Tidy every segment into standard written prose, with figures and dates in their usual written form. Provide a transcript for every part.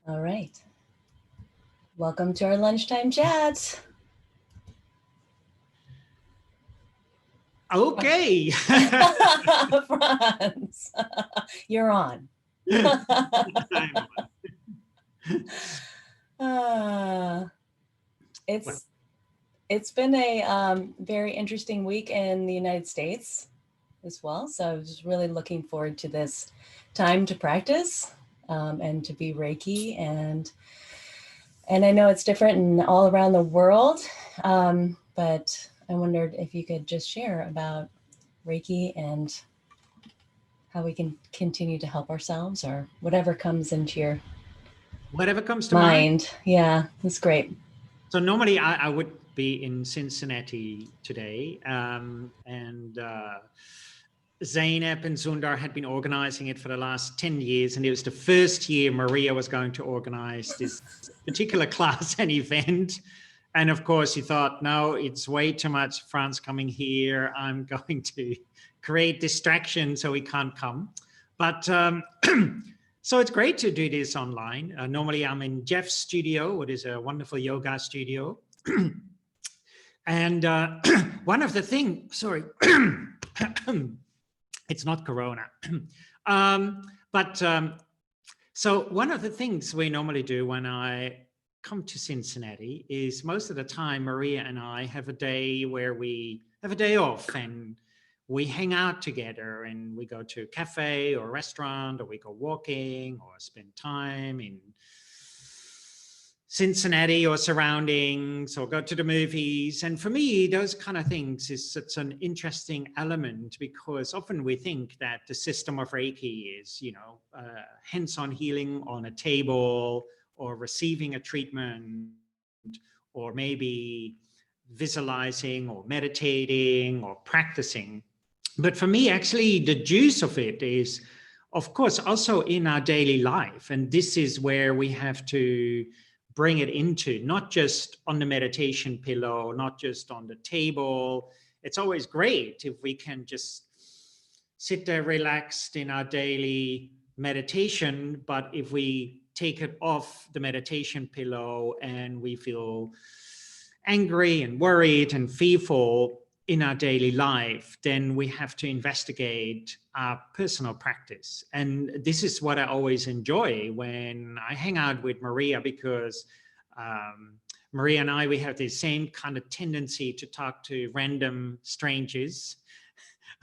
All right. Welcome to our lunchtime chats. Okay. Frans, you're on. It's been a very interesting week in the United States as well. So I was really looking forward to this time to practice and to be Reiki. And I know it's different in all around the world, but I wondered if you could just share about Reiki and how we can continue to help ourselves, or whatever comes into your mind. Yeah, that's great. So normally I would be in Cincinnati today, and Zainab and Sundar had been organizing it for the last 10 years, and it was the first year Maria was going to organize this particular class and event. And of course, he thought, no, it's way too much Frans coming here. I'm going to create distraction, so he can't come. But so it's great to do this online. Normally, I'm in Jeff's studio, which is a wonderful yoga studio. And one of the things, sorry, it's not Corona. So one of the things we normally do when I come to Cincinnati is most of the time Maria and I have a day where we have a day off and we hang out together and we go to a cafe or a restaurant, or we go walking or spend time in Cincinnati or surroundings, or go to the movies. And for me, those kind of things is such an interesting element, because often we think that the system of Reiki is, you know, hands-on healing on a table, or receiving a treatment, or maybe visualizing or meditating or practicing. But for me, actually, the juice of it is, of course, also in our daily life. And this is where we have to bring it into, not just on the meditation pillow, not just on the table. It's always great if we can just sit there relaxed in our daily meditation, but if we take it off the meditation pillow and we feel angry and worried and fearful in our daily life, then we have to investigate our personal practice. And this is what I always enjoy when I hang out with Maria, because Maria and I, we have the same kind of tendency to talk to random strangers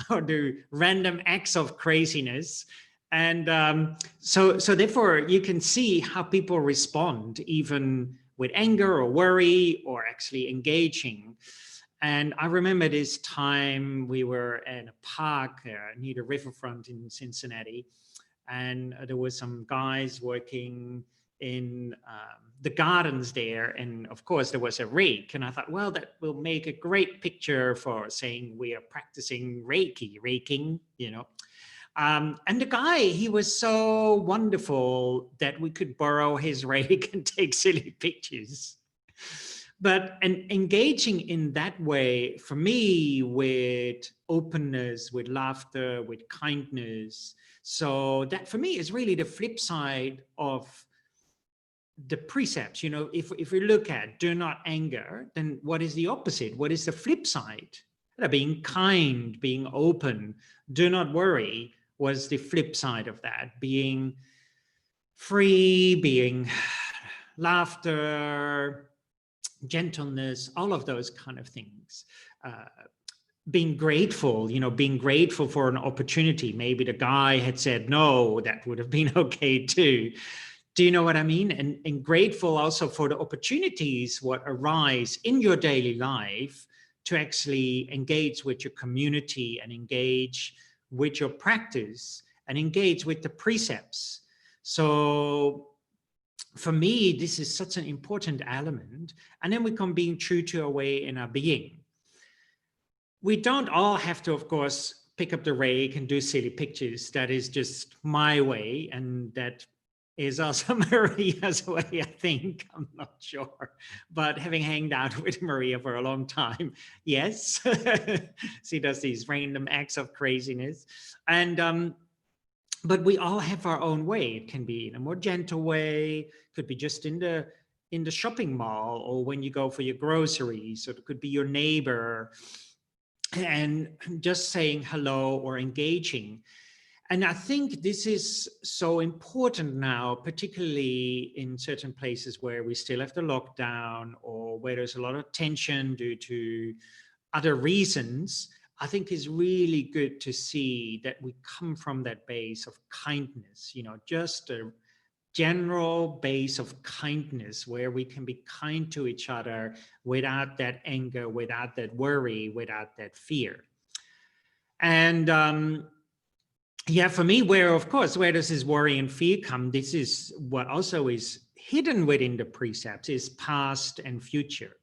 or do random acts of craziness. And so therefore you can see how people respond, even with anger or worry or actually engaging. And I remember this time we were in a park near the riverfront in Cincinnati, and there were some guys working in the gardens there. And of course there was a rake, and I thought, well, that will make a great picture for saying we are practicing Reiki, raking, you know. And the guy, he was so wonderful that we could borrow his rake and take silly pictures. But engaging in that way, for me, with openness, with laughter, with kindness. So that for me is really the flip side of the precepts. You know, if we look at do not anger, then what is the opposite? What is the flip side? Being kind, being open, do not worry was the flip side of that. Being free, being laughter, gentleness, all of those kind of things. Being grateful, you know, being grateful for an opportunity. Maybe the guy had said no, that would have been okay too. Do you know what I mean? And grateful also for the opportunities what arise in your daily life to actually engage with your community and engage with your practice and engage with the precepts. So for me, this is such an important element. And then we come being true to our way in our being. We don't all have to, of course, pick up the rake and do silly pictures. That is just my way. And that is also Maria's way, I think. I'm not sure. But having hanged out with Maria for a long time, yes, she does these random acts of craziness. And but we all have our own way. It can be in a more gentle way, could be just in the shopping mall, or when you go for your groceries, or it could be your neighbor, and just saying hello or engaging. And I think this is so important now, particularly in certain places where we still have the lockdown, or where there's a lot of tension due to other reasons. I think is really good to see that we come from that base of kindness, just a general base of kindness where we can be kind to each other without that anger, without that worry, without that fear. And yeah, for me, of course, where does this worry and fear come? This is what also is hidden within the precepts, is past and future.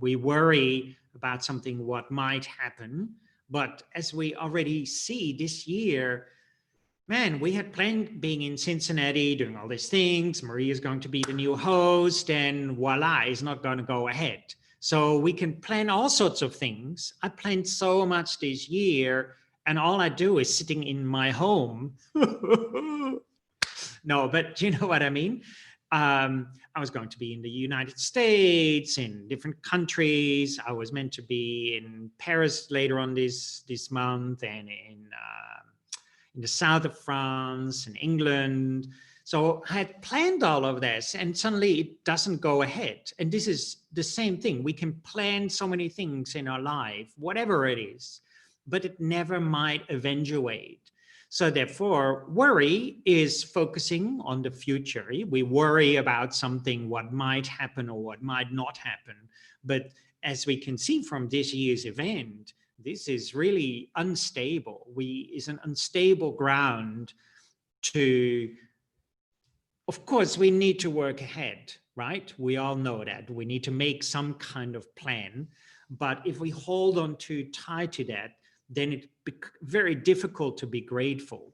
We worry about something, what might happen. But as we already see this year, man, we had planned being in Cincinnati, doing all these things. Maria is going to be the new host, and voila, it's not going to go ahead. So we can plan all sorts of things. I planned so much this year, and all I do is sitting in my home. No, but you know what I mean? I was going to be in the United States, in different countries. I was meant to be in Paris later on this month, and in the south of France and England. So I had planned all of this, and suddenly it doesn't go ahead. And this is the same thing. We can plan so many things in our life, whatever it is, but it never might eventuate. So therefore, worry is focusing on the future. We worry about something, what might happen or what might not happen. But as we can see from this year's event, this is really unstable. Is an unstable ground to, of course, we need to work ahead, right? We all know that. We need to make some kind of plan. But if we hold on too tight to that, then it's very difficult to be grateful.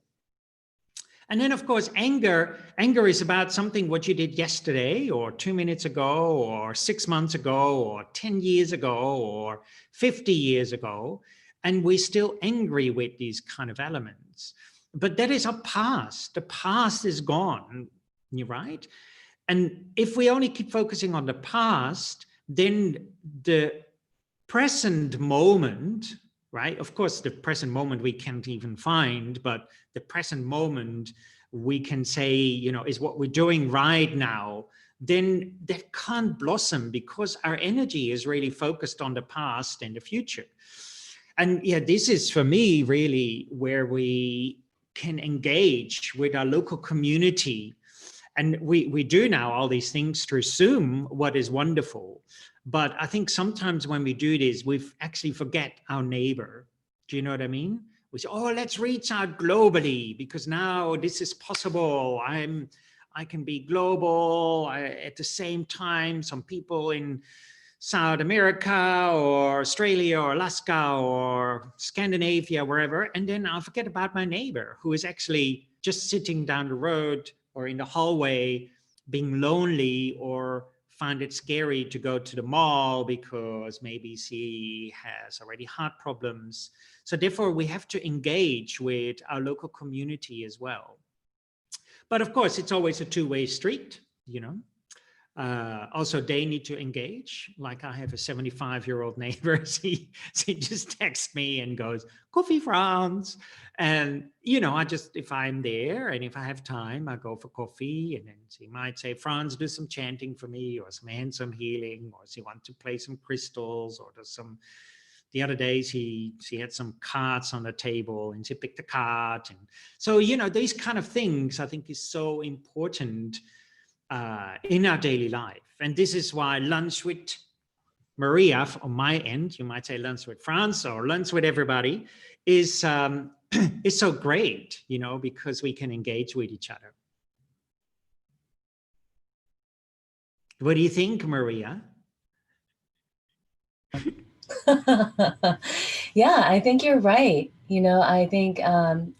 And then, of course, anger is about something what you did yesterday, or 2 minutes ago, or 6 months ago, or 10 years ago, or 50 years ago. And we're still angry with these kind of elements. But that is our past. The past is gone, right? And if we only keep focusing on the past, then the present moment, right? Of course, the present moment we can't even find, but the present moment we can say, is what we're doing right now, then that can't blossom because our energy is really focused on the past and the future. And yeah, this is for me really where we can engage with our local community. And we do now all these things through Zoom, what is wonderful. But I think sometimes when we do this, we actually forget our neighbor. Do you know what I mean? We say, oh, let's reach out globally because now this is possible. I can be global. At the same time, some people in South America or Australia or Alaska or Scandinavia, wherever. And then I'll forget about my neighbor who is actually just sitting down the road or in the hallway being lonely, or find it scary to go to the mall because maybe she has already heart problems. So therefore, we have to engage with our local community as well. But of course, it's always a two-way street, Also, they need to engage. Like I have a 75-year-old neighbor. She just texts me and goes, "Coffee, Frans." And, I just, if I'm there and if I have time, I go for coffee. And then she might say, "Frans, do some chanting for me," or some handsome healing, or she wants to play some crystals, or there's the other day she had some cards on the table and she picked a card. And so, these kind of things I think is so important in our daily life. And this is why lunch with Maria, on my end, you might say lunch with Frans or lunch with everybody, is so great, because we can engage with each other. What do you think, Maria? Yeah, I think you're right. I think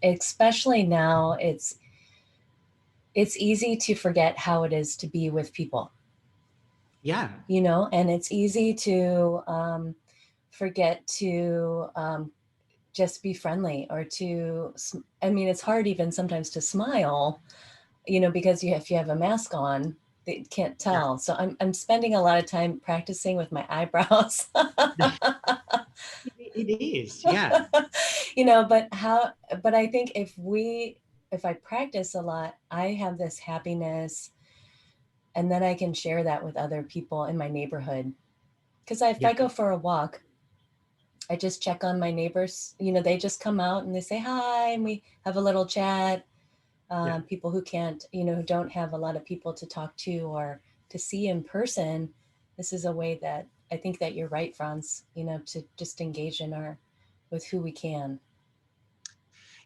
especially now it's easy to forget how it is to be with people. Yeah. And it's easy to forget to just be friendly, or to, I mean, it's hard even sometimes to smile, you know, because if you have a mask on, they can't Yeah, tell. So I'm spending a lot of time practicing with my eyebrows. it is. Yeah. You know, but I think if I practice a lot, I have this happiness, and then I can share that with other people in my neighborhood. Because if Yeah. I go for a walk, I just check on my neighbors. You know, they just come out and they say hi, and we have a little chat. Yeah. People who can't, you know, who don't have a lot of people to talk to or to see in person, this is a way that I think that you're right, Franz, you know, to just engage in our, with who we can.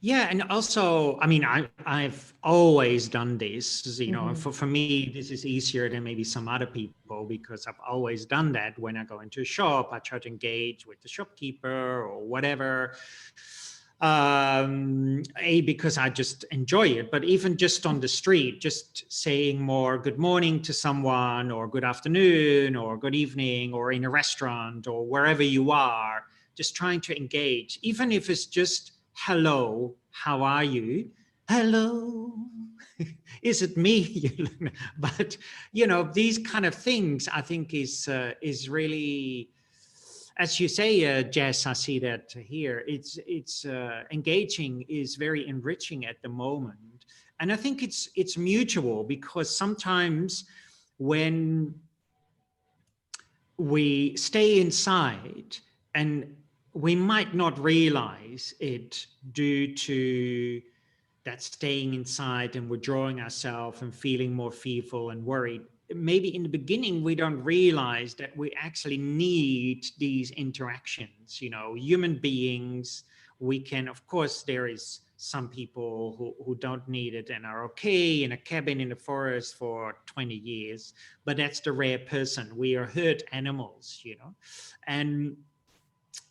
Yeah, and also, I mean, I've always done this, you know, and Mm-hmm. for me, this is easier than maybe some other people because I've always done that. When I go into a shop, I try to engage with the shopkeeper or whatever. Because I just enjoy it, but even just on the street, just saying more good morning to someone, or good afternoon, or good evening, or in a restaurant, or wherever you are, just trying to engage, even if it's just hello, how are you? Hello, is it me? But you know, these kind of things, I think, is really, as you say, Jess. I see that here. It's engaging is very enriching at the moment, and I think it's mutual, because sometimes when we stay inside, and we might not realize it due to that staying inside and withdrawing ourselves and feeling more fearful and worried. Maybe in the beginning, we don't realize that we actually need these interactions. You know, human beings, we can, of course, there is some people who don't need it and are okay in a cabin in the forest for 20 years, but that's the rare person. We are herd animals, you know, and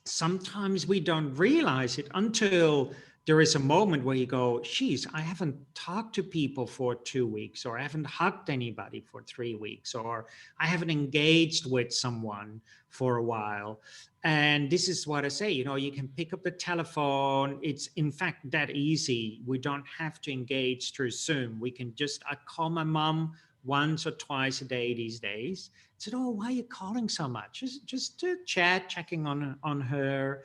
sometimes we don't realize it until there is a moment where you go, geez, I haven't talked to people for 2 weeks, or I haven't hugged anybody for 3 weeks, or I haven't engaged with someone for a while. And this is what I say, you know, you can pick up the telephone. It's in fact that easy. We don't have to engage through Zoom. We can just, I call my mom once or twice a day these days. I said, oh, why are you calling so much? Just to chat, checking on her.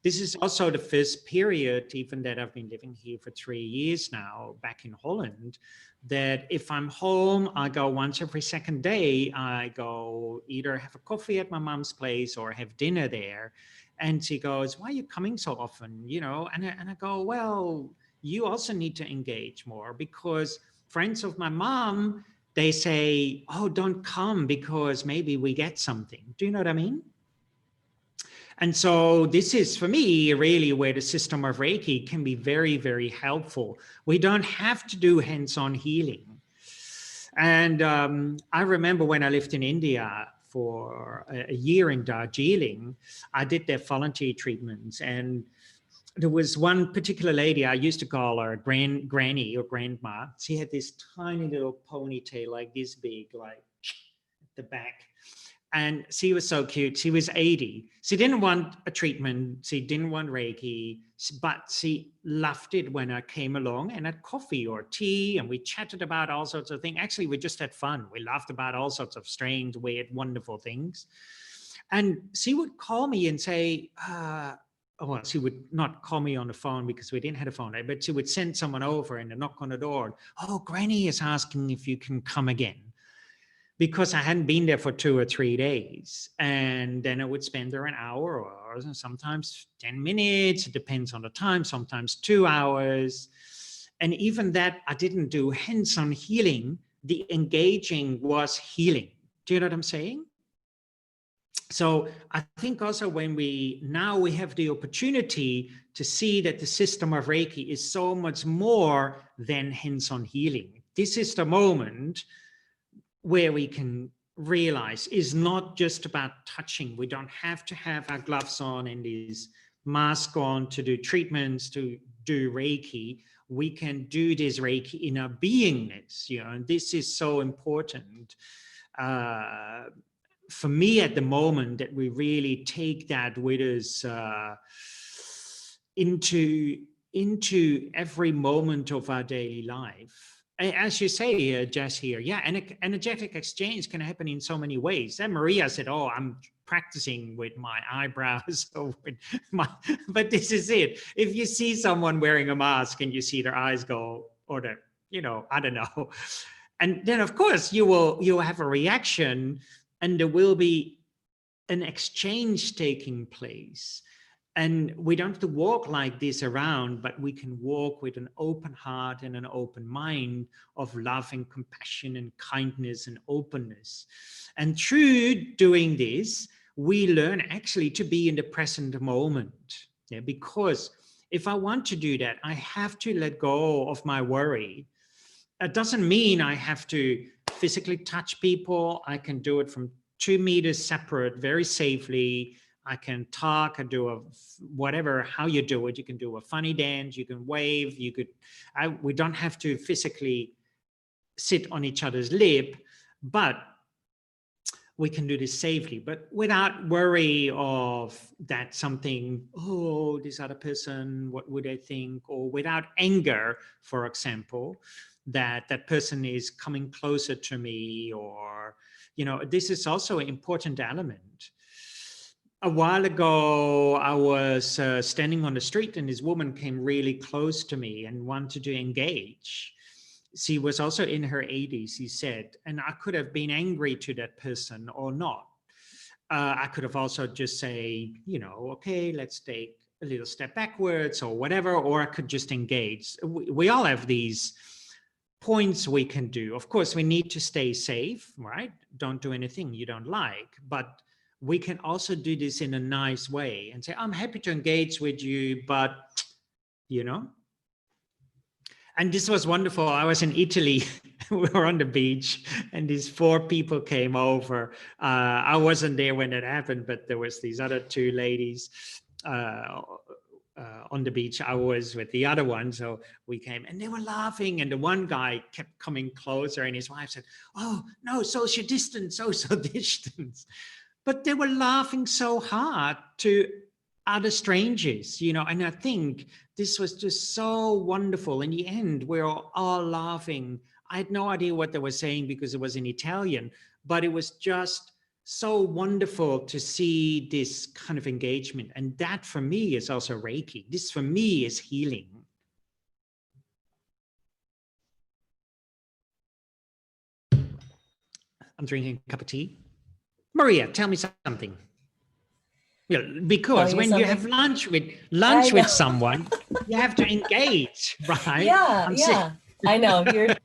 This is also the first period, even that I've been living here for 3 years now, back in Holland, that if I'm home, I go once every second day. I go either have a coffee at my mom's place or have dinner there. And she goes, why are you coming so often? You know, and I go, well, you also need to engage more, because friends of my mom, they say, oh, don't come because maybe we get something. Do you know what I mean? And so this is, for me, really where the system of Reiki can be very, very helpful. We don't have to do hands-on healing. And I remember when I lived in India for a year in Darjeeling, I did their volunteer treatments. And there was one particular lady, I used to call her granny or grandma. She had this tiny little ponytail, like this big, like at the back. And she was so cute. She was 80. She didn't want a treatment. She didn't want Reiki, but she loved it when I came along and had coffee or tea, and we chatted about all sorts of things. Actually, we just had fun. We laughed about all sorts of strange, weird, wonderful things. And she would call me and say, well, she would not call me on the phone because we didn't have a phone, but she would send someone over and knock on the door. Oh, Granny is asking if you can come again, because I hadn't been there for 2 or 3 days. And then I would spend there an hour or sometimes 10 minutes. It depends on the time, sometimes 2 hours. And even that, I didn't do hands-on healing. The engaging was healing. Do you know what I'm saying? So I think also when we have the opportunity to see that the system of Reiki is so much more than hands-on healing. This is the moment where we can realize is not just about touching. We don't have to have our gloves on and these mask on to do treatments, to do Reiki. We can do this Reiki in our beingness, you know, and this is so important. For me at the moment, that we really take that with us into every moment of our daily life. As you say, Jess here, yeah, and energetic exchange can happen in so many ways. And Maria said, "Oh, I'm practicing with my eyebrows," or with my, but this is it. If you see someone wearing a mask and you see their eyes go, or the, I don't know, and then of course you'll have a reaction, and there will be an exchange taking place. And we don't have to walk like this around, but we can walk with an open heart and an open mind of love and compassion and kindness and openness. And through doing this, we learn actually to be in the present moment. Yeah, because if I want to do that, I have to let go of my worry. It doesn't mean I have to physically touch people. I can do it from 2 meters separate very safely. I can talk, I do whatever, how you do it. You can do a funny dance, you can wave, we don't have to physically sit on each other's lip, but we can do this safely, but without worry of that something, oh, this other person, what would they think? Or without anger, for example, that person is coming closer to me, or, this is also an important element. A while ago, I was standing on the street and this woman came really close to me and wanted to engage. She was also in her 80s, he said, and I could have been angry to that person or not. I could have also just say, okay, let's take a little step backwards or whatever, or I could just engage. We all have these points we can do. Of course, we need to stay safe, right? Don't do anything you don't like, but we can also do this in a nice way and say, I'm happy to engage with you, but, And this was wonderful. I was in Italy, we were on the beach, and these 4 people came over. I wasn't there when it happened, but there was these other 2 ladies on the beach. I was with the other one, so we came, and they were laughing, and the one guy kept coming closer, and his wife said, oh, no, social distance, social distance. But they were laughing so hard to other strangers, and I think this was just so wonderful. In the end, we were all laughing. I had no idea what they were saying because it was in Italian, but it was just so wonderful to see this kind of engagement. And that for me is also Reiki. This for me is healing. I'm drinking a cup of tea. Maria, tell me something. Yeah, because when you have lunch with someone, you have to engage, right? Yeah. I know. You're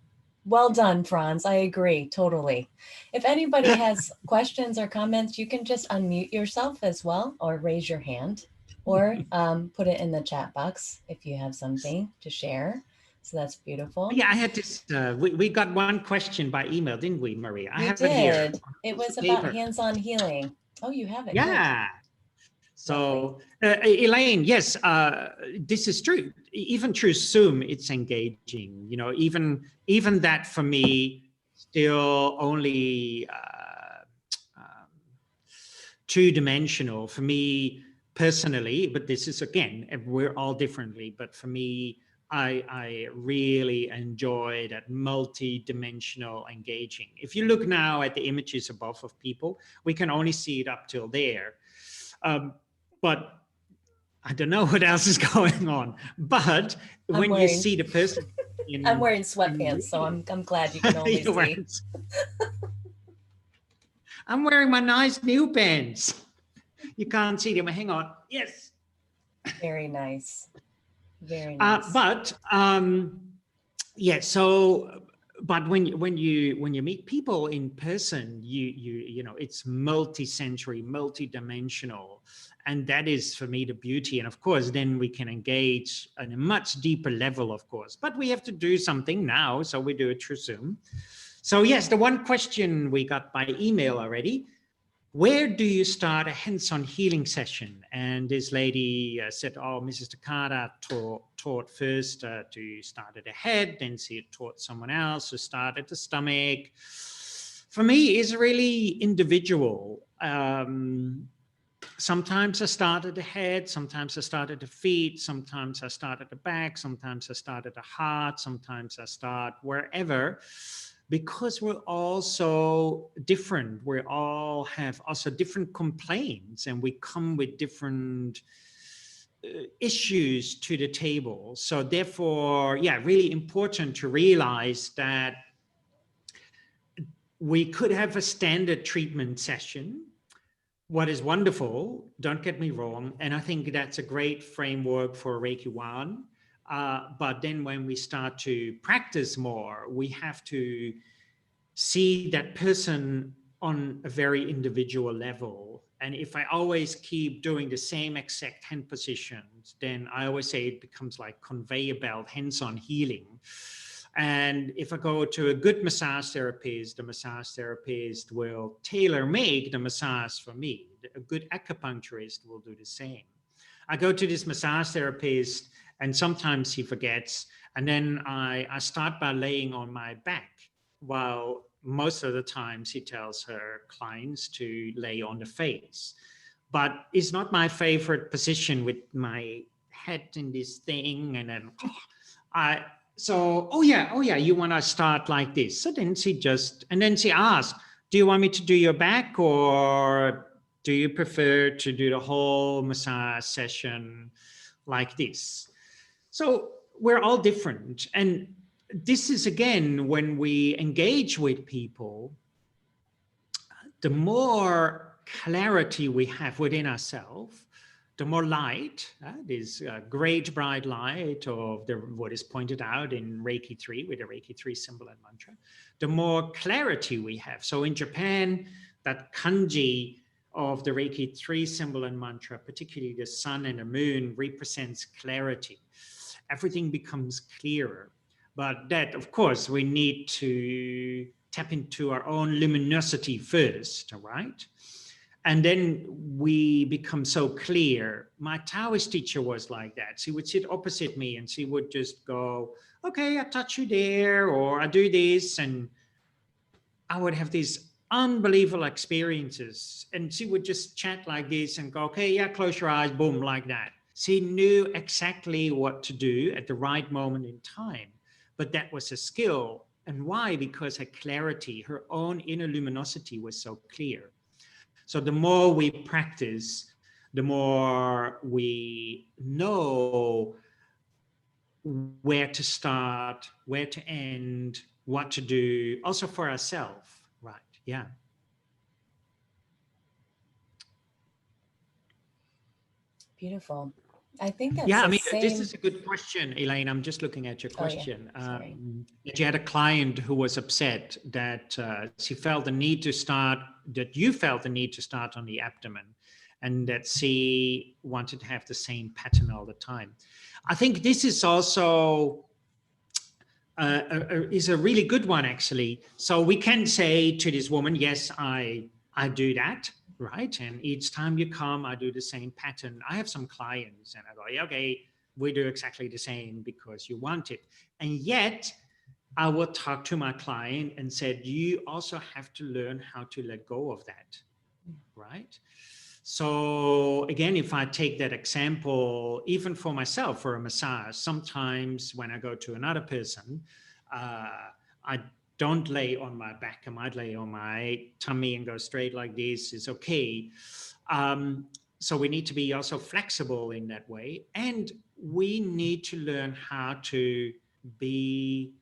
well done, Frans. I agree totally. If anybody has questions or comments, you can just unmute yourself as well, or raise your hand, or put it in the chat box if you have something to share. So that's beautiful. Yeah, I had this. We got one question by email, didn't we, Maria? I have it here. It was about hands-on healing. Oh, you have it. Yeah. Good. So, Elaine, yes, this is true. Even through Zoom, it's engaging. Even that for me, still only 2-dimensional for me personally. But this is, again, we're all differently. But for me, I really enjoy that multi-dimensional engaging. If you look now at the images above of people, we can only see it up till there. But I don't know what else is going on. But when you see the person, I'm wearing sweatpants, so I'm glad you can only see. I'm wearing my nice new pants. You can't see them. Hang on. Yes. Very nice. Very nice. Yeah. So, but when you meet people in person, you know it's multi-sensory, multi-dimensional, and that is for me the beauty. And of course, then we can engage on a much deeper level, of course. But we have to do something now, so we do it through Zoom. So yes, the one question we got by email already: where do you start a hands-on healing session? And this lady said, oh, Mrs. Takada taught first to start at the head, then she taught someone else to start at the stomach. For me, it's really individual. Sometimes I start at the head, sometimes I start at the feet, sometimes I start at the back, sometimes I start at the heart, sometimes I start wherever, because we're all so different. We all have also different complaints, and we come with different issues to the table. So therefore, yeah, really important to realize that we could have a standard treatment session. What is wonderful, don't get me wrong, and I think that's a great framework for Reiki 1. But then when we start to practice more, we have to see that person on a very individual level. And if I always keep doing the same exact hand positions, then I always say it becomes like conveyor belt, hands-on healing. And if I go to a good massage therapist, the massage therapist will tailor make the massage for me. A good acupuncturist will do the same. I go to this massage therapist and sometimes he forgets. And then I start by laying on my back, while most of the times he tells her clients to lay on the face. But it's not my favorite position with my head in this thing. And then oh yeah, you want to start like this. So then she asked, do you want me to do your back, or do you prefer to do the whole massage session like this? So we're all different. And this is, again, when we engage with people, the more clarity we have within ourselves, the more light, this great bright light of what is pointed out in Reiki 3 with the Reiki 3 symbol and mantra, the more clarity we have. So in Japan, that kanji of the Reiki 3 symbol and mantra, particularly the sun and the moon, represents clarity. Everything becomes clearer. But that, of course, we need to tap into our own luminosity first, right? And then we become so clear. My Taoist teacher was like that. She would sit opposite me and she would just go, okay, I touch you there, or I do this. And I would have these unbelievable experiences. And she would just chat like this and go, okay, yeah, close your eyes, boom, like that. She knew exactly what to do at the right moment in time. But that was a skill. And why? Because her clarity, her own inner luminosity was so clear. So the more we practice, the more we know where to start, where to end, what to do, also for ourselves, right? Yeah. Beautiful. I think that's Yeah, I the mean, this same. is a good question, Elaine. I'm just looking at your Oh yeah, question. sorry. That you had a client who was upset that she felt the need to start, that you felt the need to start on the abdomen, and that she wanted to have the same pattern all the time. I think this is also is a really good one, actually. So we can say to this woman, yes, I do that, right? And each time you come, I do the same pattern. I have some clients and I go, yeah, okay, we do exactly the same because you want it. And yet I will talk to my client and said, you also have to learn how to let go of that, right? So again, if I take that example, even for myself, for a massage, sometimes when I go to another person, I don't lay on my back. I might lay on my tummy and go straight like this. It's okay. So we need to be also flexible in that way. And we need to learn how to be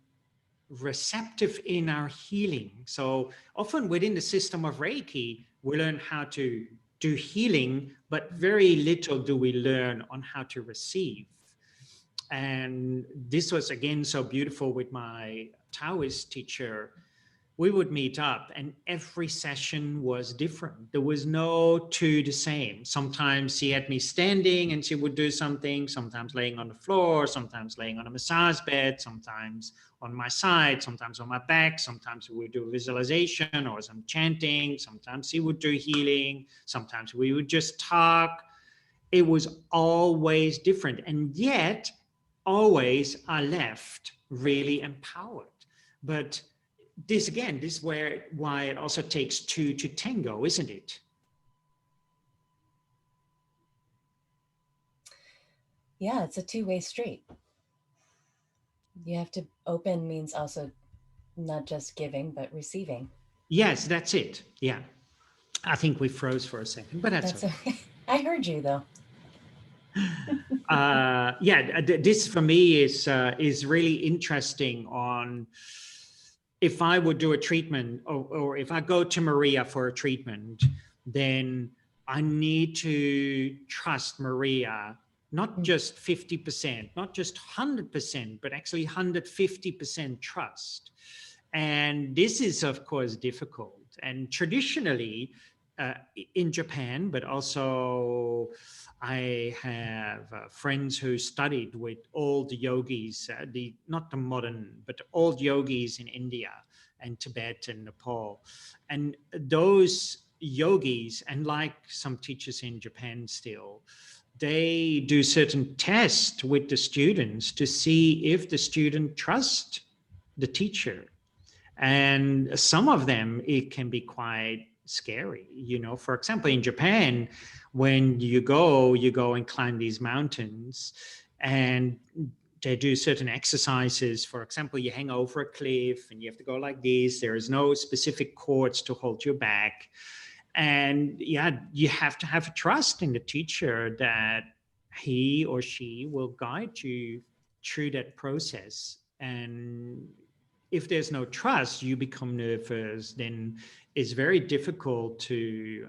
receptive in our healing. So often within the system of Reiki, we learn how to do healing, but very little do we learn on how to receive. And this was, again, so beautiful with my Taoist teacher. We would meet up and every session was different. There was no two the same. Sometimes she had me standing and she would do something, sometimes laying on the floor, sometimes laying on a massage bed, sometimes on my side, sometimes on my back, sometimes we would do visualization or some chanting, sometimes she would do healing, sometimes we would just talk. It was always different. And yet, always I left really empowered. But this again, this is why it also takes two to tango, isn't it? yeah, it's a two-way street. You have to open means also not just giving, but receiving. Yes, that's it. Yeah. I think we froze for a second, but that's That's okay. okay. I heard you though. Yeah, this for me is really interesting. On if I would do a treatment, or if I go to Maria for a treatment, then I need to trust Maria, not just 50%, not just 100%, but actually 150% trust. And this is, of course, difficult. And traditionally, uh, in Japan, but also I have friends who studied with old yogis, not the modern, but old yogis in India and Tibet and Nepal. And those yogis, and like some teachers in Japan still, they do certain tests with the students to see if the student trusts the teacher. And some of them, it can be quite scary. For example, in Japan, when you go and climb these mountains, and they do certain exercises. For example, you hang over a cliff and you have to go like this. There is no specific cords to hold you back. And yeah, you have to have trust in the teacher that he or she will guide you through that process. And if there's no trust, you become nervous, then it's very difficult to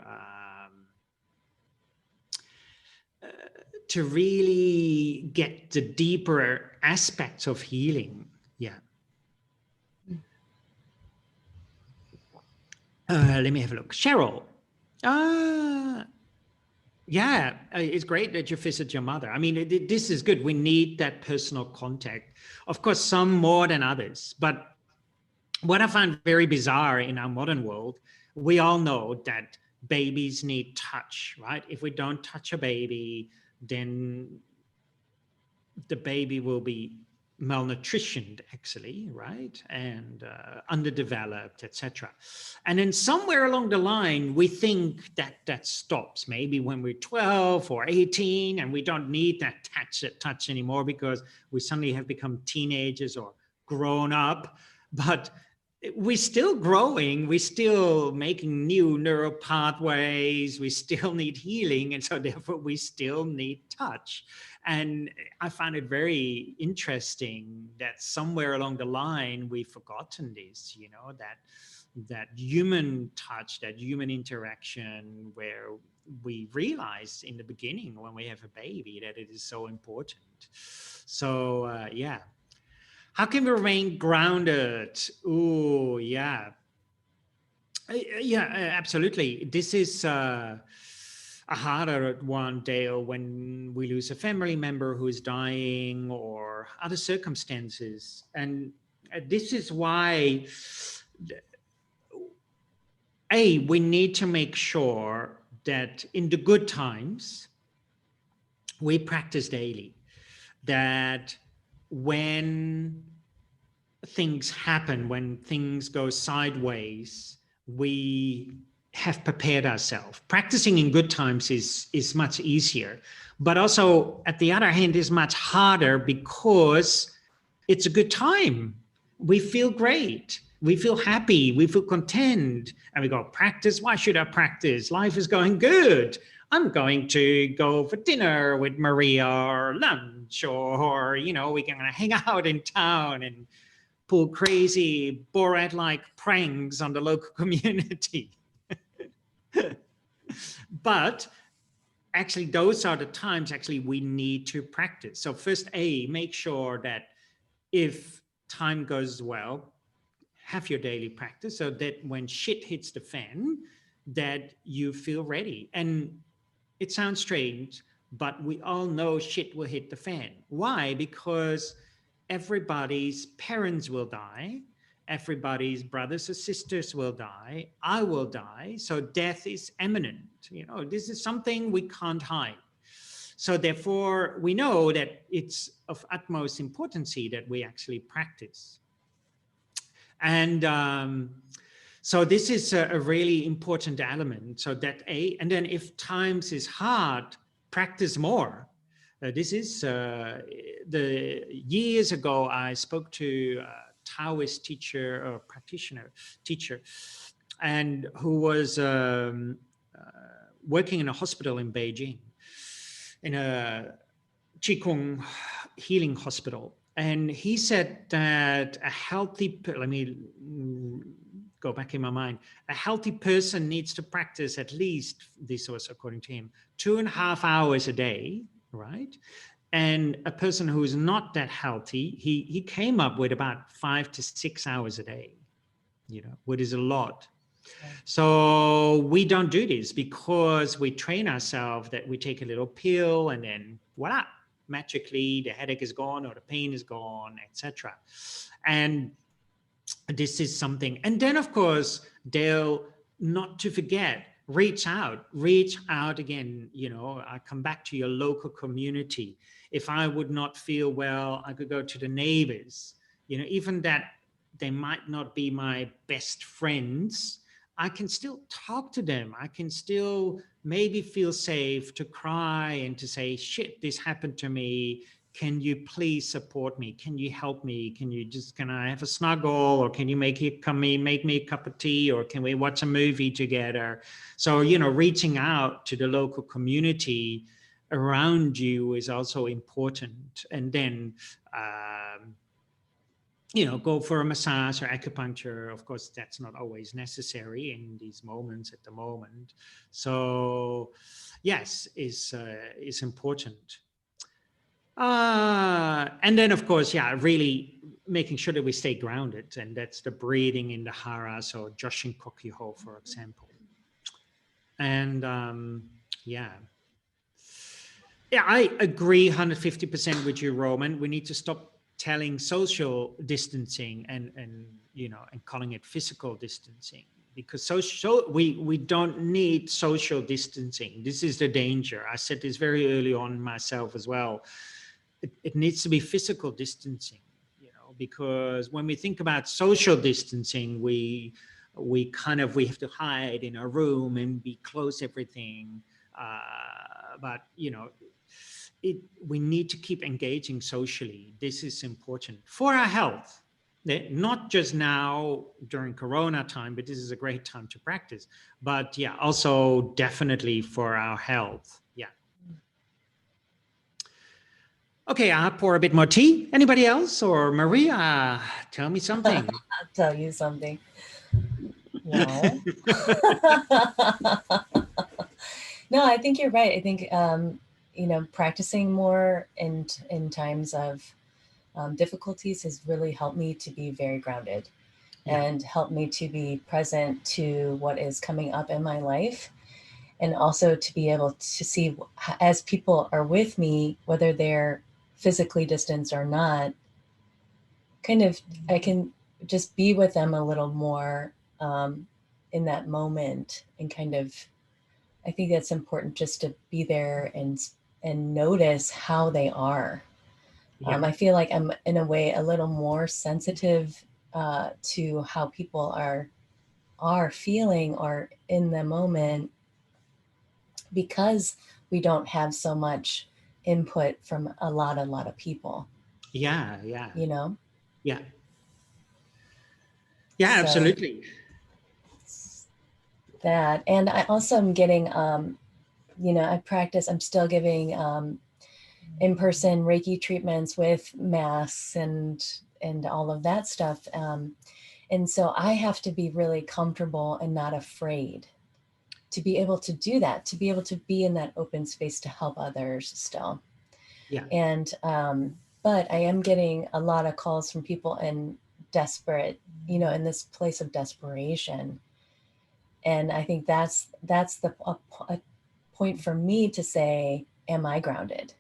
really get the deeper aspects of healing. Yeah. Let me have a look. Cheryl. Yeah, it's great that you visit your mother. I mean, this is good. We need that personal contact. Of course, some more than others. But what I find very bizarre in our modern world, we all know that babies need touch, right? If we don't touch a baby, then the baby will be malnutritioned, actually, right? And underdeveloped, etc. And then somewhere along the line, we think that that stops. Maybe when we're 12 or 18 and we don't need that touch anymore because we suddenly have become teenagers or grown up. But we're still growing, we're still making new neural pathways, we still need healing, and so therefore we still need touch. And I find it very interesting that somewhere along the line we've forgotten this, that human touch, that human interaction, where we realize in the beginning when we have a baby that it is so important. So yeah. How can we remain grounded? Oh, yeah. Yeah, absolutely. This is a harder one, Dale, when we lose a family member who is dying or other circumstances. And this is why, we need to make sure that in the good times, we practice daily. That when things happen, when things go sideways, we have prepared ourselves. Practicing in good times is much easier, but also at the other hand is much harder because it's a good time. We feel great. We feel happy. We feel content. And we go, practice? Why should I practice? Life is going good. I'm going to go for dinner with Maria or lunch, or we're going to hang out in town and pull crazy Borat-like pranks on the local community. But actually, those are the times actually we need to practice. So first, make sure that if time goes well, have your daily practice so that when shit hits the fan, that you feel ready. And it sounds strange, but we all know shit will hit the fan. Why? Because everybody's parents will die. Everybody's brothers or sisters will die. I will die. So death is imminent. This is something we can't hide. So therefore, we know that it's of utmost importance that we actually practice. And so this is a really important element. So that and then if times is hard, practice more. This is the years ago, I spoke to a Taoist teacher or practitioner teacher, and who was working in a hospital in Beijing, in a Qigong healing hospital. And he said that a healthy, let me go back in my mind, a healthy person needs to practice at least, this was according to him, 2.5 hours a day, right? And a person who is not that healthy, he came up with about 5 to 6 hours a day, you know, which is a lot. So we don't do this because we train ourselves that we take a little pill and then voila, magically the headache is gone or the pain is gone, etc. And this is something. And then of course, they'll, not to forget, reach out again. You know, I come back to your local community. If I would not feel well, I could go to the neighbors, you know, even that they might not be my best friends, I can still talk to them. I can still maybe feel safe to cry and to say, shit, this happened to me. Can you please support me? Can you help me? Can I have a snuggle, or can you make me a cup of tea, or can we watch a movie together? So, you know, reaching out to the local community around you is also important. And then, you know, go for a massage or acupuncture. Of course, that's not always necessary in these moments at the moment. So yes, is important. And then of course, yeah, really making sure that we stay grounded, and that's the breathing in the haras or Joshin Kokyu, for example. And yeah, I agree 150% with you, Roman. We need to stop telling social distancing and you know, and calling it physical distancing, because we don't need social distancing. This is the danger. I said this very early on myself as well. It needs to be physical distancing, you know, because when we think about social distancing, we have to hide in a room and be close everything. But you know, we need to keep engaging socially. This is important for our health, not just now during Corona time, but this is a great time to practice. But yeah, also definitely for our health. Yeah. Okay, I'll pour a bit more tea. Anybody else? Or Maria, tell me something. I'll tell you something. Well, no, I think you're right. I think, you know, practicing more in times of difficulties has really helped me to be very grounded, Yeah. and helped me to be present to what is coming up in my life. And also to be able to see, as people are with me, whether they're physically distanced or not, kind of, I can just be with them a little more in that moment, and kind of, I think that's important, just to be there and notice how they are. Yeah. I feel like I'm in a way a little more sensitive to how people are feeling or in the moment, because we don't have so much input from a lot of people. Yeah. Yeah. You know. Yeah. Yeah, So absolutely. that, and I also am getting, you know, I'm still giving in-person Reiki treatments with masks and all of that stuff. And so I have to be really comfortable and not afraid to be able to do that, to be able to be in that open space to help others still. Yeah. And, but I am getting a lot of calls from people in desperate, you know, in this place of desperation. And I think that's a point for me to say, am I grounded?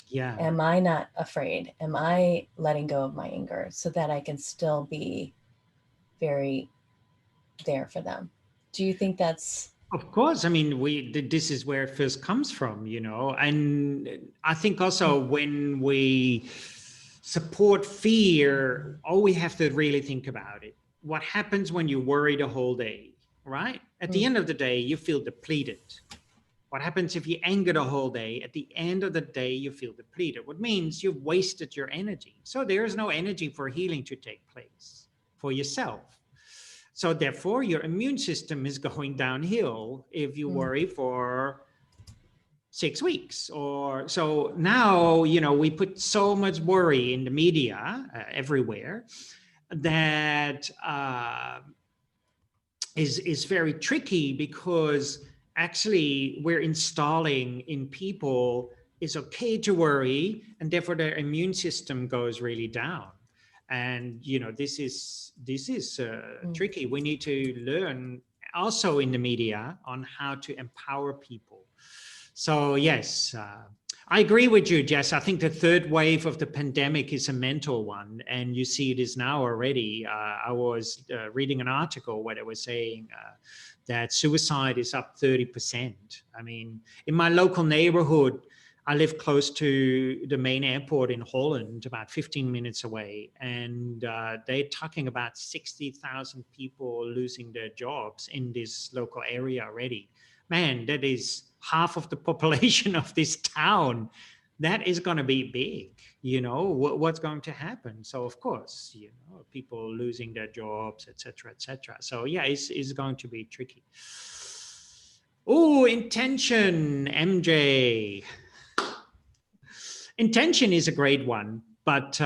Yeah. Am I not afraid? Am I letting go of my anger so that I can still be very there for them? Do you think that's... Of course. I mean, this is where it first comes from, you know, and I think also when we support fear, all we have to really think about it. What happens when you worry the whole day, right? At the end of the day, you feel depleted. What happens if you anger the whole day? At the end of the day, you feel depleted, what means you've wasted your energy. So there is no energy for healing to take place for yourself. So therefore, your immune system is going downhill if you worry for 6 weeks or so. Now, you know, we put so much worry in the media everywhere that is very tricky, because actually we're installing in people it's okay to worry, and therefore their immune system goes really down. And you know, this is tricky. We need to learn also in the media on how to empower people. So yes, I agree with you, Jess. I think the third wave of the pandemic is a mental one, and you see it is now already. I was reading an article where they were saying that suicide is up 30%. I mean, in my local neighborhood, I live close to the main airport in Holland, about 15 minutes away, and they're talking about 60,000 people losing their jobs in this local area already. Man, that is half of the population of this town. That is going to be big. You know, what's going to happen? So of course, you know, people losing their jobs, etc., etc. So yeah, it's going to be tricky. Oh, intention, MJ. Intention is a great one, but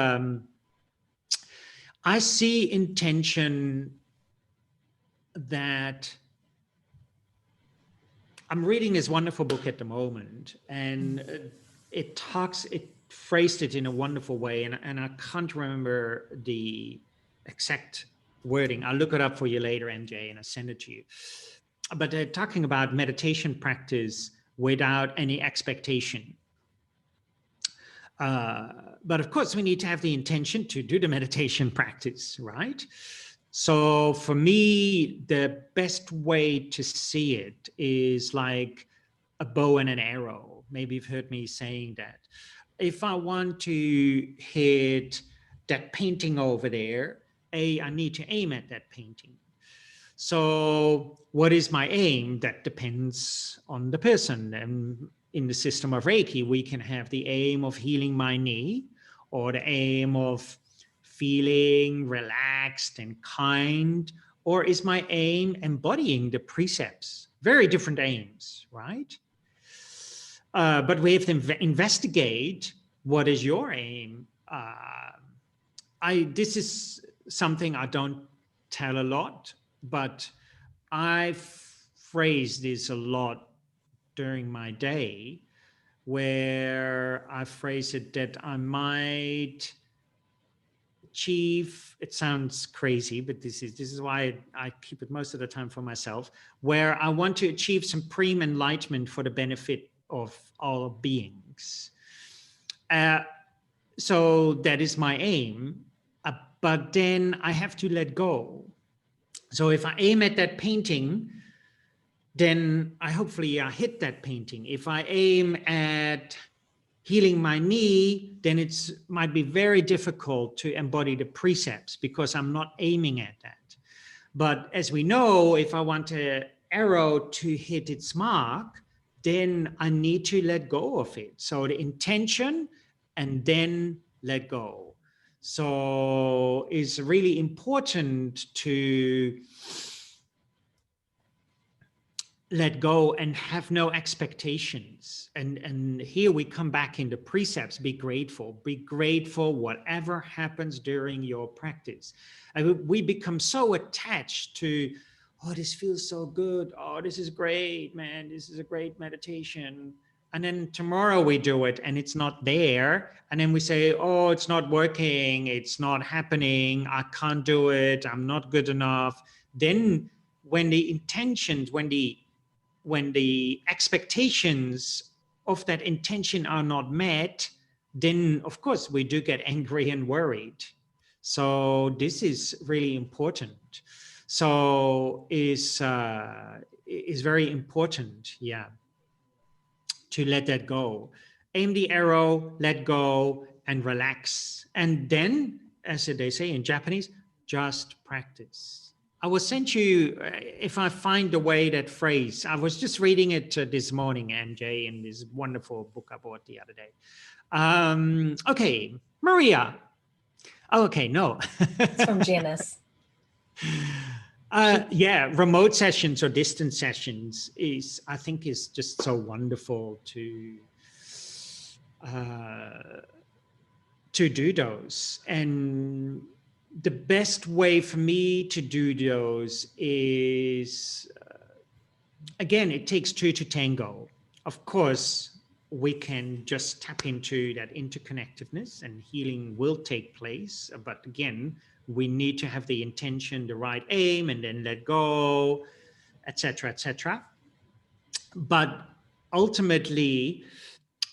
I see intention that I'm reading this wonderful book at the moment, and it phrased it in a wonderful way, and I can't remember the exact wording. I'll look it up for you later, MJ, and I'll send it to you. But they're talking about meditation practice without any expectation. But of course, we need to have the intention to do the meditation practice, right? So for me, the best way to see it is like a bow and an arrow. Maybe you've heard me saying that. If I want to hit that painting over there, I need to aim at that painting. So what is my aim? That depends on the person. And in the system of Reiki, we can have the aim of healing my knee, or the aim of feeling relaxed and kind, or is my aim embodying the precepts? Very different aims, right? But we have to investigate, what is your aim? This is something I don't tell a lot, but I've phrased this a lot during my day, where I phrase it that I might achieve, it sounds crazy, but this is why I keep it most of the time for myself, where I want to achieve supreme enlightenment for the benefit of all beings. So that is my aim, but then I have to let go. So if I aim at that painting, then I hopefully hit that painting. If I aim at healing my knee, then it might be very difficult to embody the precepts, because I'm not aiming at that. But as we know, if I want an arrow to hit its mark, then I need to let go of it. So the intention, and then let go. So it's really important to let go and have no expectations. And here we come back into precepts. Be grateful whatever happens during your practice. And we become so attached to, oh, this feels so good. Oh, this is great, man. This is a great meditation. And then tomorrow we do it and it's not there. And then we say, oh, it's not working. It's not happening. I can't do it. I'm not good enough. Then when the intentions, when the expectations of that intention are not met, then of course we do get angry and worried. So this is really important. So is very important, yeah, to let that go. Aim the arrow, let go, and relax. And then, as they say in Japanese, just practice. I will send you, if I find the way, that phrase. I was just reading it this morning, MJ, in this wonderful book I bought the other day. Okay, Maria. Oh, okay, no. It's from Janice. Yeah, remote sessions or distance sessions is, I think, is just so wonderful to do those. And the best way for me to do those is, again, it takes two to tango. Of course, we can just tap into that interconnectedness and healing will take place. But again, we need to have the intention, the right aim, and then let go, etc., etc. But ultimately,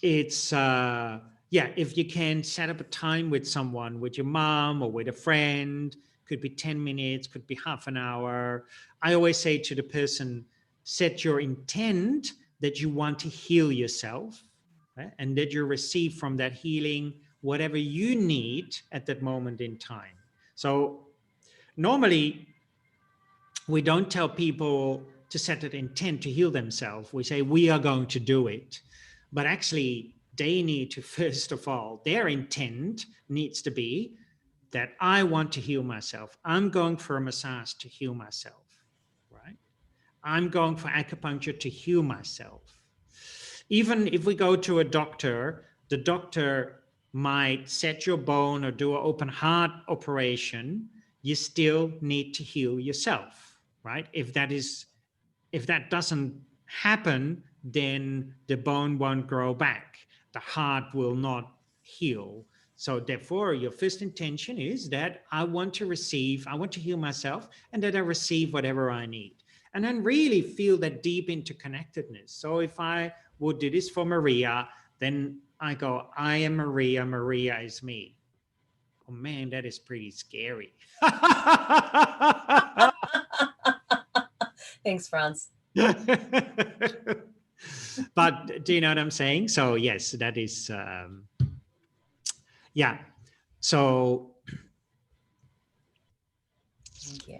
it's, yeah, if you can set up a time with someone, with your mom or with a friend, could be 10 minutes, could be half an hour. I always say to the person, set your intent that you want to heal yourself, right? And that you receive from that healing whatever you need at that moment in time. So normally we don't tell people to set an intent to heal themselves. We say we are going to do it. But actually, they need to, first of all, their intent needs to be that I want to heal myself. I'm going for a massage to heal myself, right? I'm going for acupuncture to heal myself. Even if we go to a doctor, the doctor might set your bone or do an open heart operation. You still need to heal yourself, right? If that doesn't happen, then the bone won't grow back. The heart will not heal. So therefore, your first intention is that I want to receive, I want to heal myself, and that I receive whatever I need. And then really feel that deep interconnectedness. So if I would do this for Maria, then I go, I am Maria, Maria is me. Oh man, that is pretty scary. Thanks, Frans. But do you know what I'm saying? So yes, that is, yeah. So Thank you.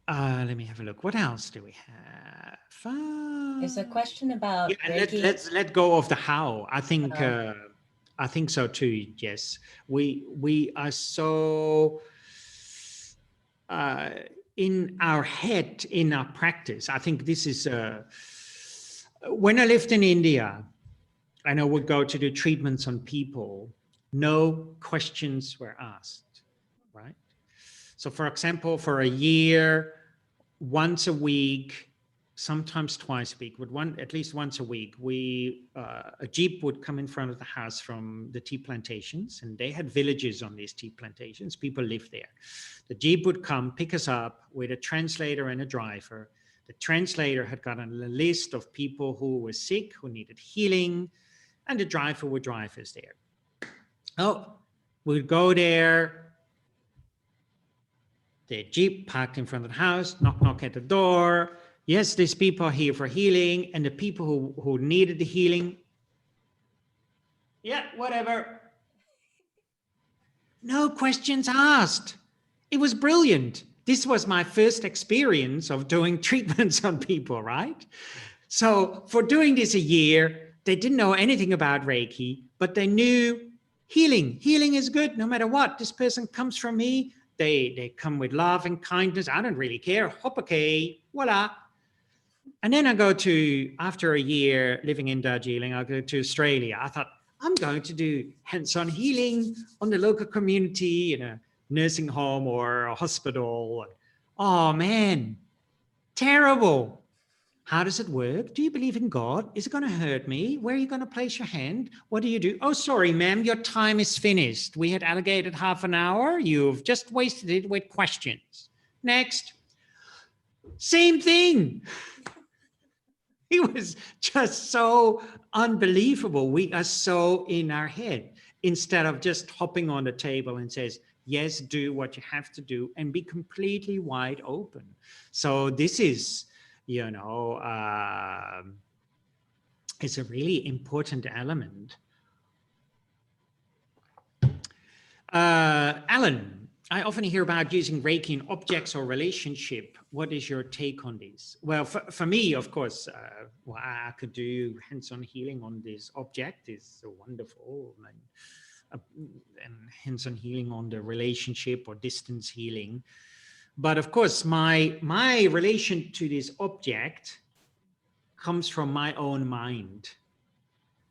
let me have a look. What else do we have? There's a question about yeah, Reiki. let's let go of the how. I think so too. Yes, we are so in our head, in our practice. I think this is when I lived in India, and I would go to do treatments on people, no questions were asked, right? So for example, for a year, once a week, sometimes twice a week, but at least once a week, a jeep would come in front of the house from the tea plantations, and they had villages on these tea plantations. People lived there. The jeep would come, pick us up with a translator and a driver. The translator had gotten a list of people who were sick, who needed healing, and the driver would drive us there. Oh, we'd go there. The jeep parked in front of the house, knock at the door. Yes, these people are here for healing, and the people who needed the healing, yeah, whatever. No questions asked. It was brilliant. This was my first experience of doing treatments on people, right? So for doing this a year, they didn't know anything about Reiki, but they knew healing. Healing is good no matter what. This person comes from me. They come with love and kindness. I don't really care. Hop, okay, voila. And then I go to, after a year living in Darjeeling, I go to Australia. I thought, I'm going to do hands-on healing on the local community in a nursing home or a hospital. Oh man, terrible. How does it work? Do you believe in God? Is it going to hurt me? Where are you going to place your hand? What do you do? Oh, sorry, ma'am, your time is finished. We had allocated half an hour. You've just wasted it with questions. Next. Same thing. It was just so unbelievable. We are so in our head instead of just hopping on the table and says, yes, do what you have to do and be completely wide open. So this is, you know, it's a really important element. Alan, I often hear about using Reiki in objects or relationship. What is your take on this? Well, for me, of course, well, I could do hands-on healing on this object is so wonderful. And hands-on healing on the relationship or distance healing. But of course, my relation to this object comes from my own mind.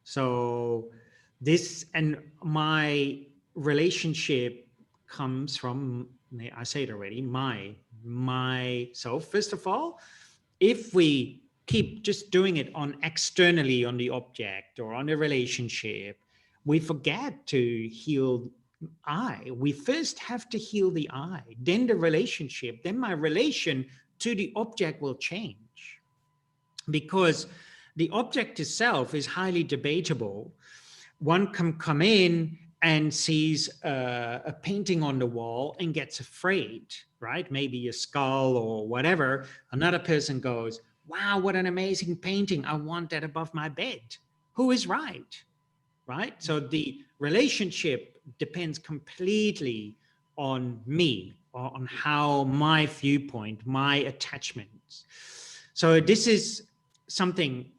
So this and my relationship comes from, I say it already, myself. First of all, if we keep just doing it on externally on the object or on the relationship, we forget to heal I. We first have to heal the I, then the relationship, then my relation to the object will change. Because the object itself is highly debatable. One can come in and sees a painting on the wall and gets afraid, right? Maybe a skull or whatever. Another person goes, wow, what an amazing painting. I want that above my bed. Who is right? Right? So the relationship depends completely on me, or on how my viewpoint, my attachments. So this is something,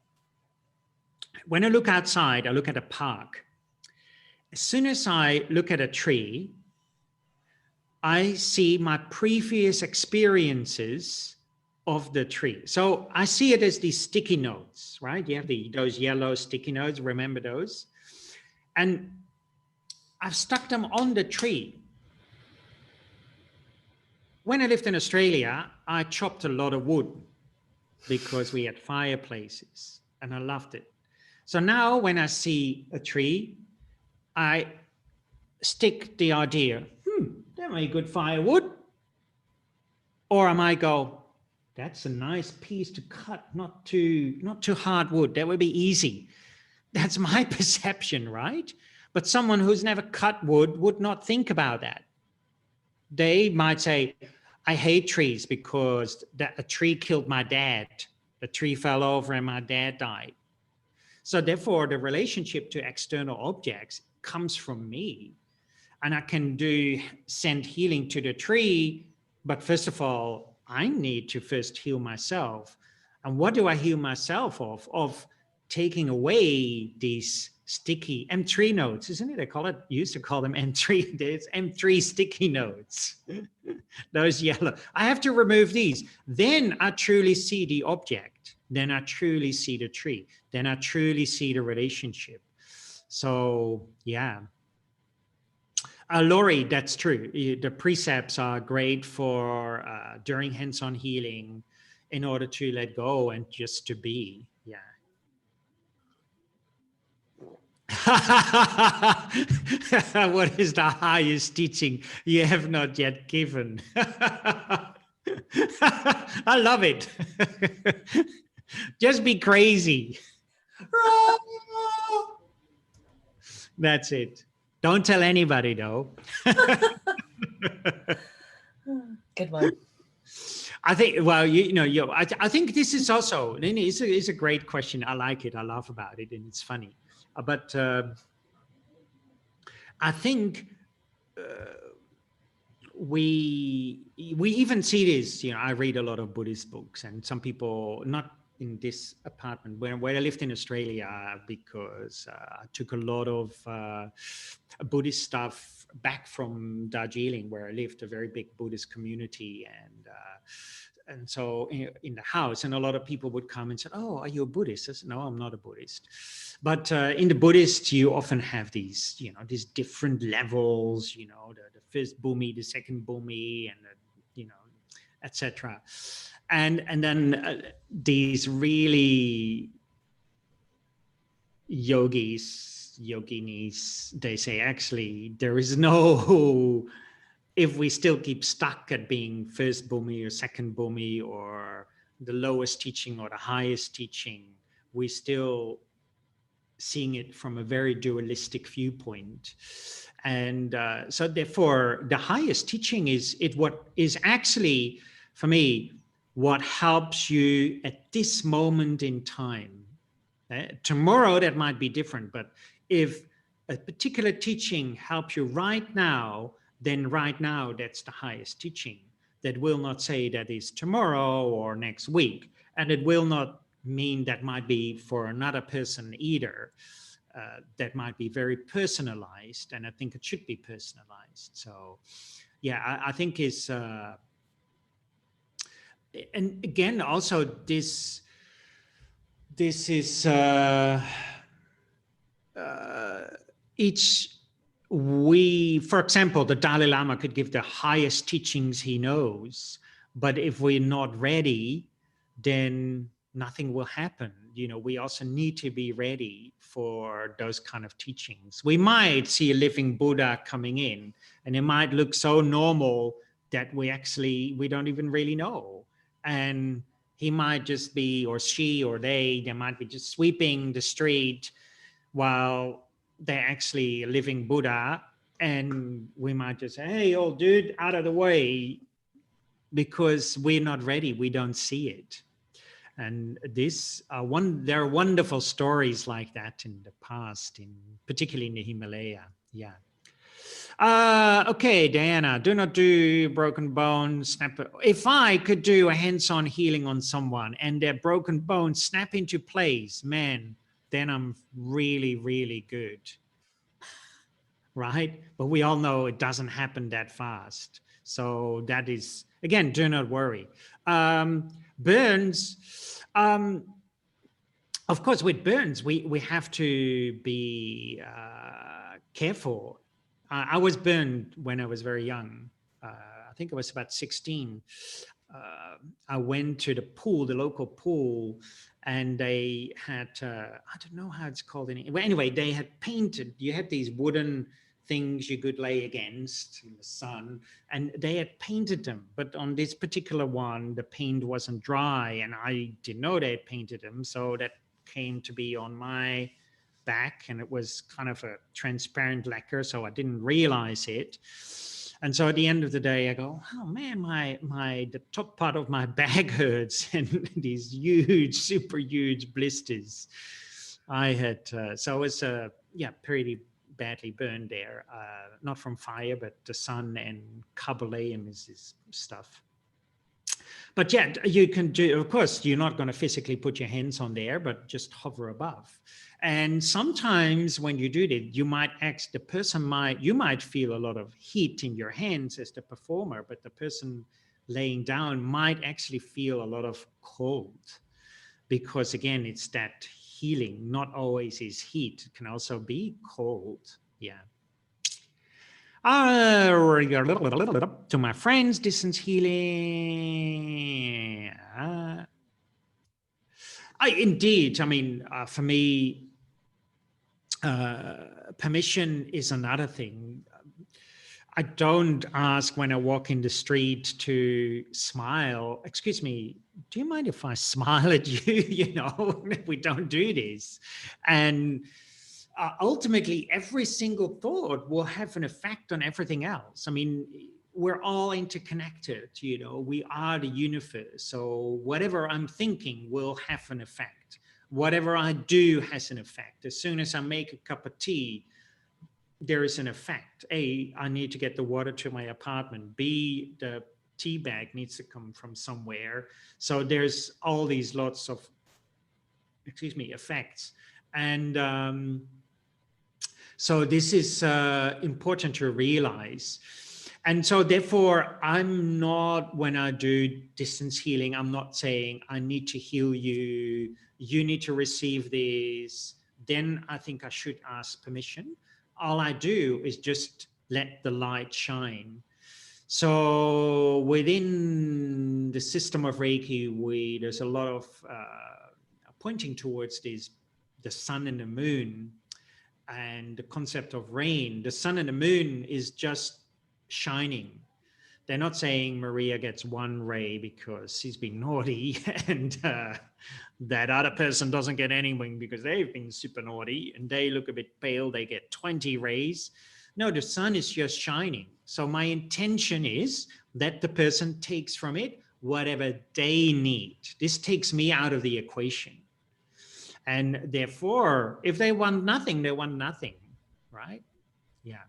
when I look outside, I look at a park. As soon as I look at a tree, I see my previous experiences of the tree. So I see it as these sticky notes, right? You have those yellow sticky notes, remember those? And I've stuck them on the tree. When I lived in Australia, I chopped a lot of wood because we had fireplaces and I loved it. So now when I see a tree, I stick the idea, that might be good firewood. Or I might go, that's a nice piece to cut, not too hard wood. That would be easy. That's my perception, right? But someone who's never cut wood would not think about that. They might say, I hate trees because a tree killed my dad. The tree fell over and my dad died. So therefore, the relationship to external objects comes from me. And I can send healing to the tree. But first of all, I need to first heal myself. And what do I heal myself of? Of taking away these sticky M3 notes, isn't it? Used to call them M3. There's M3 sticky notes. Those yellow. I have to remove these. Then I truly see the object. Then I truly see the tree. Then I truly see the relationship. So, yeah. Laurie, that's true. The precepts are great for during hands-on healing in order to let go and just to be. Yeah. What is the highest teaching you have not yet given? I love it. Just be crazy. That's it. Don't tell anybody though. Good one. I think, well, I think this is also, it's a great question. I like it. I laugh about it and it's funny. But I think we even see this, I read a lot of Buddhist books and some people, not in this apartment where I lived in Australia, because I took a lot of Buddhist stuff back from Darjeeling, where I lived, a very big Buddhist community, and so in the house, and a lot of people would come and say, "Oh, are you a Buddhist?" I said, "No, I'm not a Buddhist." But in the Buddhist, you often have these, these different levels, the first bhumi, the second bhumi, and etc. And then these really yoginis, they say, actually, there is no, if we still keep stuck at being first bhumi or second bhumi or the lowest teaching or the highest teaching, we still seeing it from a very dualistic viewpoint. And so therefore, the highest teaching is what is actually, for me, what helps you at this moment in time. Tomorrow, that might be different, but if a particular teaching helps you right now, then right now that's the highest teaching. That will not say that is tomorrow or next week. And it will not mean that might be for another person either. That might be very personalized, and I think it should be personalized. So yeah, I think is, and again, also this is each, for example, the Dalai Lama could give the highest teachings he knows, but if we're not ready, then nothing will happen. You know, we also need to be ready for those kind of teachings. We might see a living Buddha coming in, and it might look so normal that we don't even really know. And he might just be, or she or they might be just sweeping the street while they're actually a living Buddha. And we might just say, hey, old dude, out of the way, because we're not ready. We don't see it. And there are wonderful stories like that in the past, particularly in the Himalaya. Yeah. Okay, Diana, do not do broken bones. Snap. If I could do a hands-on healing on someone and their broken bones snap into place, man, then I'm really, really good. Right? But we all know it doesn't happen that fast. So that is, again, do not worry. Burns, of course, with burns, we have to be careful. I was burned when I was very young. I think I was about 16. I went to the pool, the local pool, and they had, I don't know how it's called. Anyway, they had painted, you had these wooden things you could lay against in the sun, and they had painted them. But on this particular one, the paint wasn't dry, and I didn't know they had painted them. So that came to be on my back, and it was kind of a transparent lacquer, so I didn't realize it. And so at the end of the day, I go, oh man, the top part of my back hurts, and these huge, super huge blisters. I had, so I was, pretty badly burned there, not from fire, but the sun and carbolium is this stuff. But yeah, you can do, of course, you're not going to physically put your hands on there, but just hover above. And sometimes when you do that, you might you might feel a lot of heat in your hands as the performer, but the person laying down might actually feel a lot of cold, because again, it's that healing, not always is heat. It can also be cold. Yeah. To my friends, distance healing. Indeed, I mean, for me, permission is another thing. I don't ask when I walk in the street to smile. Excuse me, do you mind if I smile at you? You know, we don't do this. And ultimately, every single thought will have an effect on everything else. I mean, we're all interconnected, you know, we are the universe. So whatever I'm thinking will have an effect. Whatever I do has an effect. As soon as I make a cup of tea, there is an effect. A, I need to get the water to my apartment. B, the tea bag needs to come from somewhere. So there's all these lots of, effects. And so this is important to realize. And so therefore, I'm not, when I do distance healing, I'm not saying I need to heal you, you need to receive this. Then I think I should ask permission. All I do is just let the light shine. So within the system of Reiki, there's a lot of pointing towards the sun and the moon and the concept of rain. The sun and the moon is just shining. They're not saying Maria gets one ray because she's been naughty and that other person doesn't get anything because they've been super naughty and they look a bit pale, they get 20 rays. No, the sun is just shining. So my intention is that the person takes from it whatever they need. This takes me out of the equation. And therefore, if they want nothing, they want nothing, right? Yeah.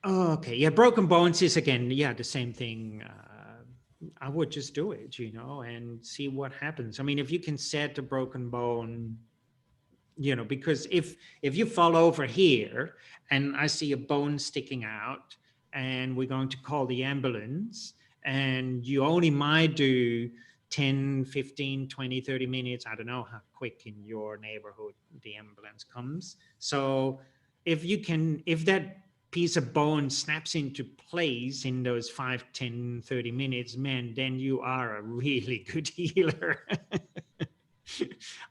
Okay, yeah, broken bones is again, yeah, the same thing. I would just do it, you know, and see what happens. I mean, if you can set a broken bone, you know, because if you fall over here and I see a bone sticking out and we're going to call the ambulance and you only might do 10, 15, 20, 30 minutes. I don't know how quick in your neighborhood the ambulance comes. So if that piece of bone snaps into place in those 5, 10, 30 minutes, man, then you are a really good healer.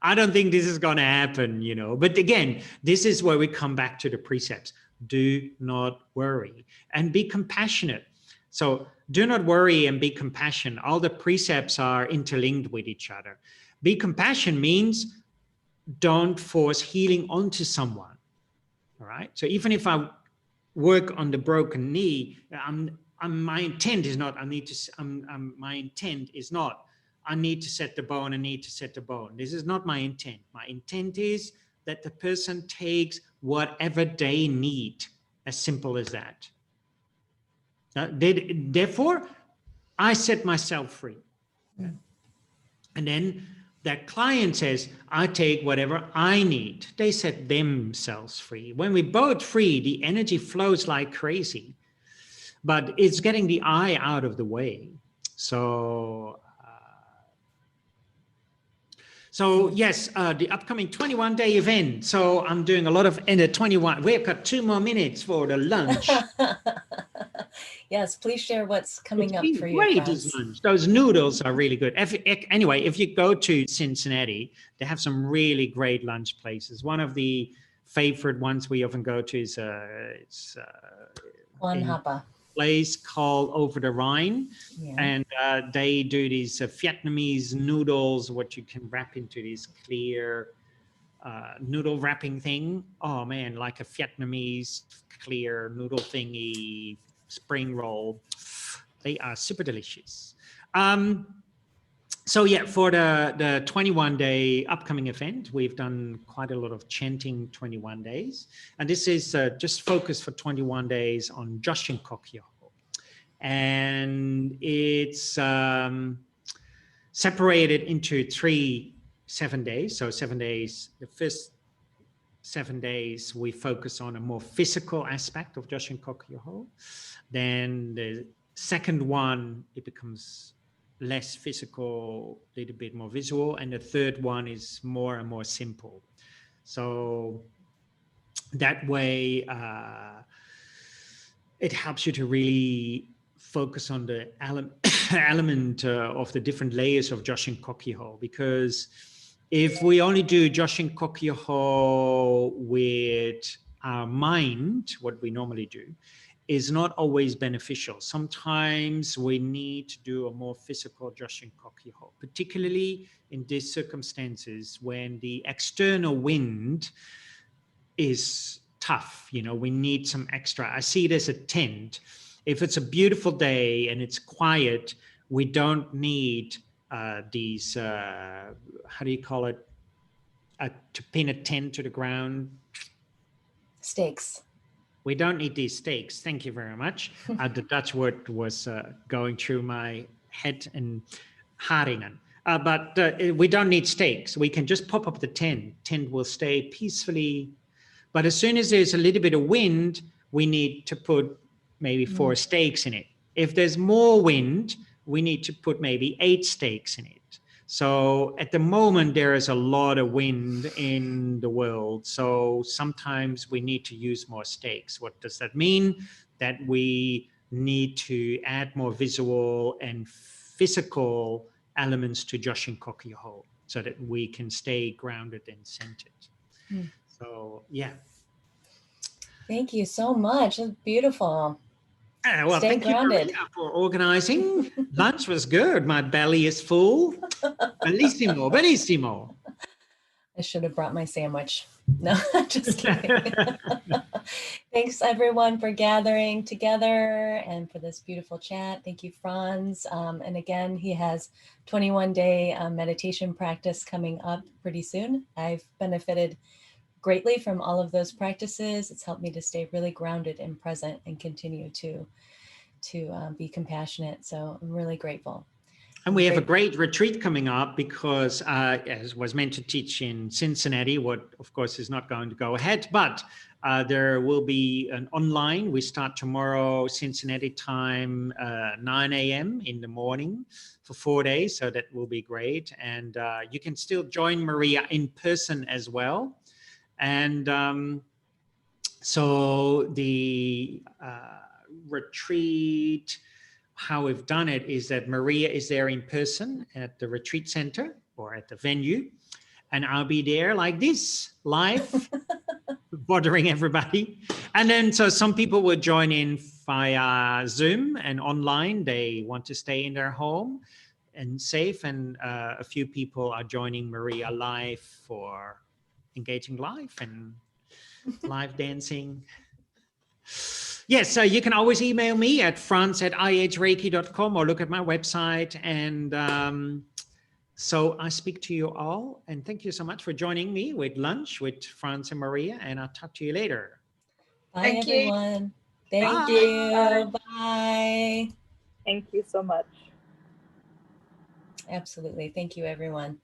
I don't think this is going to happen, you know. But again, this is where we come back to the precepts. Do not worry and be compassionate. So do not worry and be compassionate. All the precepts are interlinked with each other. Be compassionate means don't force healing onto someone. All right. So even if I work on the broken knee, my intent is not, my intent is not, I need to set the bone, I need to set the bone. This is not my intent. My intent is that the person takes whatever they need, as simple as that. Therefore, I set myself free. Okay? And then that client says, I take whatever I need. They set themselves free. When we both free, the energy flows like crazy. But it's getting the I out of the way. So yes, the upcoming 21-day event. So I'm doing a lot of in the 21. We've got 2 more minutes for the lunch. Yes, please share what's coming up for you, Great, Frans. lunch. Those noodles are really good. Anyway, if you go to Cincinnati, they have some really great lunch places. One of the favorite ones we often go to is Juan Hapa. Place called Over the Rhine, Yeah. and they do these Vietnamese noodles, what you can wrap into this clear noodle wrapping thing. Oh man, like a Vietnamese clear noodle thingy spring roll. They are super delicious. So yeah, for the 21-day upcoming event, we've done quite a lot of chanting 21 days. And this is just focused for 21 days on Joshin Kokyo. And it's separated into 3 7 days. So 7 days, the first 7 days, we focus on a more physical aspect of Joshin Kokyo. Then the second one, it becomes less physical, a little bit more visual. And the third one is more and more simple. So that way, it helps you to really focus on the element of the different layers of Joshin Kokyo. Because if we only do Joshin Kokyo with our mind, what we normally do, is not always beneficial. Sometimes we need to do a more physical Joshin Kokyo, particularly in these circumstances when the external wind is tough. You know, we need some extra. I see it as a tent. If it's a beautiful day and it's quiet, we don't need these, how do you call it? To pin a tent to the ground. Stakes. We don't need these stakes. Thank you very much. The Dutch word was going through my head and haringen. But we don't need stakes. We can just pop up the tent. Tent will stay peacefully. But as soon as there's a little bit of wind, we need to put maybe 4 stakes in it. If there's more wind, we need to put maybe 8 stakes in it. So at the moment, there is a lot of wind in the world. So sometimes we need to use more stakes. What does that mean? That we need to add more visual and physical elements to Joshin Kokyo so that we can stay grounded and centered. So, yeah. Thank you so much. That's beautiful. Well, Stay thank grounded. you, Maria, for organizing. Lunch was good. My belly is full. Bellissimo, bellissimo. I should have brought my sandwich. No, just kidding. Thanks everyone for gathering together and for this beautiful chat. Thank you, Frans. And again, he has 21-day meditation practice coming up pretty soon. I've benefited greatly from all of those practices. It's helped me to stay really grounded and present and continue to be compassionate. So I'm really grateful. And we have a great retreat coming up because, as was meant to teach in Cincinnati, what of course is not going to go ahead, but there will be an online. We start tomorrow, Cincinnati time, 9 a.m. in the morning for 4 days. So that will be great. And you can still join Maria in person as well. And so the retreat, how we've done it is that Maria is there in person at the retreat center or at the venue, and I'll be there like this, live, bothering everybody. And then so some people will join in via Zoom and online. They want to stay in their home and safe, and a few people are joining Maria live for engaging live and live dancing. Yes, so you can always email me at frans@ihreiki.com or look at my website. And so I speak to you all. And thank you so much for joining me with lunch with Frans and Maria. And I'll talk to you later. Bye, everyone. Thank Bye. you. Bye. Thank you so much. Absolutely. Thank you, everyone.